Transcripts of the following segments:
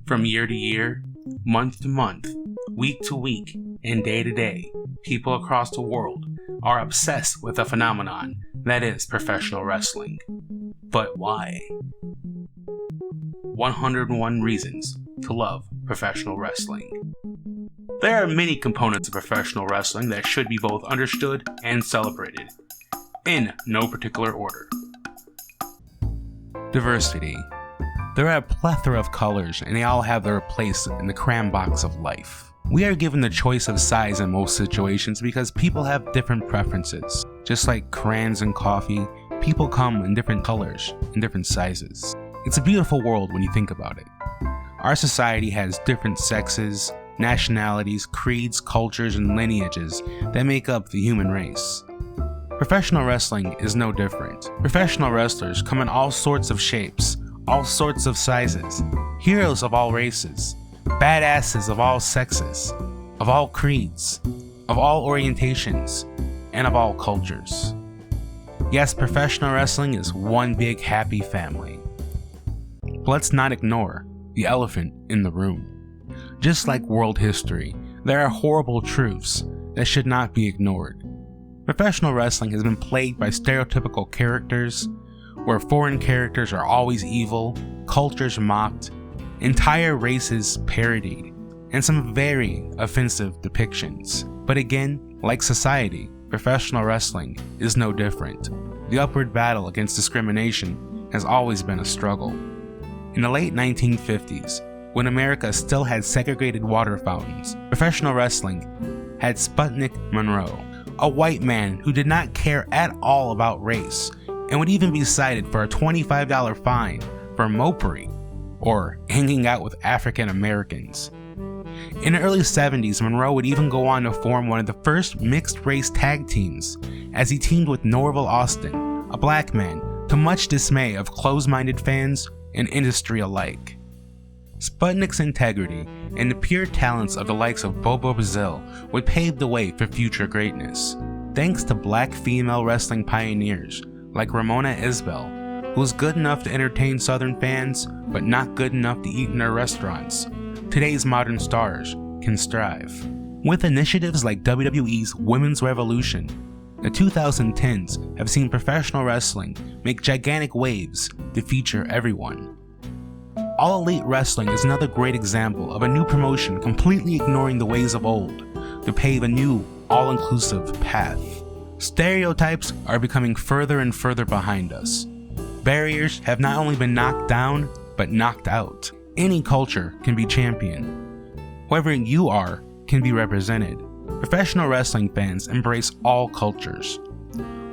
From year to year, month to month, week to week, and day to day, people across the world are obsessed with a phenomenon that is professional wrestling. But why? 101 Reasons to Love Professional Wrestling. There are many components of professional wrestling that should be both understood and celebrated, in no particular order. Diversity. There are a plethora of colors, and they all have their place in the cram box of life. We are given the choice of size in most situations because people have different preferences. Just like crayons and coffee, people come in different colors and different sizes. It's a beautiful world when you think about it. Our society has different sexes, nationalities, creeds, cultures, and lineages that make up the human race. Professional wrestling is no different. Professional wrestlers come in all sorts of shapes, all sorts of sizes, heroes of all races, badasses of all sexes, of all creeds, of all orientations, and of all cultures. Yes, professional wrestling is one big happy family. But let's not ignore the elephant in the room. Just like world history, there are horrible truths that should not be ignored. Professional wrestling has been plagued by stereotypical characters, where foreign characters are always evil, cultures mocked, entire races parodied, and some very offensive depictions. But again, like society, professional wrestling is no different. The upward battle against discrimination has always been a struggle. In the late 1950s, when America still had segregated water fountains, professional wrestling had Sputnik Monroe, a white man who did not care at all about race and would even be cited for a $25 fine for mopery, or hanging out with African Americans. In the early 70s, Monroe would even go on to form one of the first mixed-race tag teams, as he teamed with Norville Austin, a black man, to much dismay of closed-minded fans and industry alike. Sputnik's integrity and the pure talents of the likes of Bobo Brazil would pave the way for future greatness, thanks to black female wrestling pioneers like Ramona Isbell, who was good enough to entertain Southern fans, but not good enough to eat in their restaurants. Today's modern stars can strive. With initiatives like WWE's Women's Revolution, the 2010s have seen professional wrestling make gigantic waves to feature everyone. All Elite Wrestling is another great example of a new promotion completely ignoring the ways of old to pave a new, all-inclusive path. Stereotypes are becoming further and further behind us. Barriers have not only been knocked down, but knocked out. Any culture can be championed. Whoever you are can be represented. Professional wrestling fans embrace all cultures.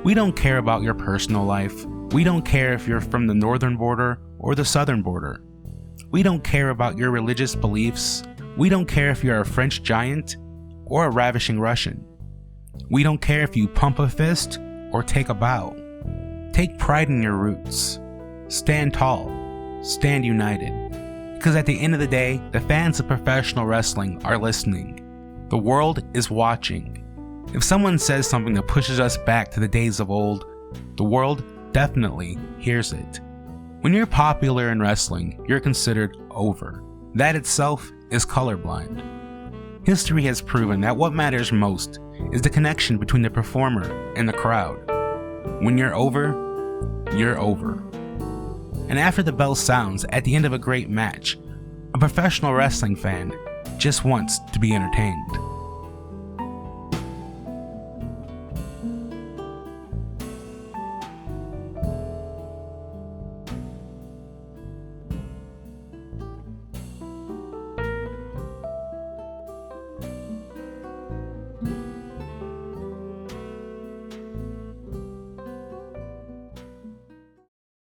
We don't care about your personal life. We don't care if you're from the northern border or the southern border. We don't care about your religious beliefs. We don't care if you're a French giant or a ravishing Russian. We don't care if you pump a fist or take a bow. Take pride in your roots. Stand tall. Stand united. Because at the end of the day, the fans of professional wrestling are listening. The world is watching. If someone says something that pushes us back to the days of old, the world definitely hears it. When you're popular in wrestling, you're considered over. That itself is colorblind. History has proven that what matters most is the connection between the performer and the crowd. When you're over, you're over. And after the bell sounds at the end of a great match, a professional wrestling fan just wants to be entertained.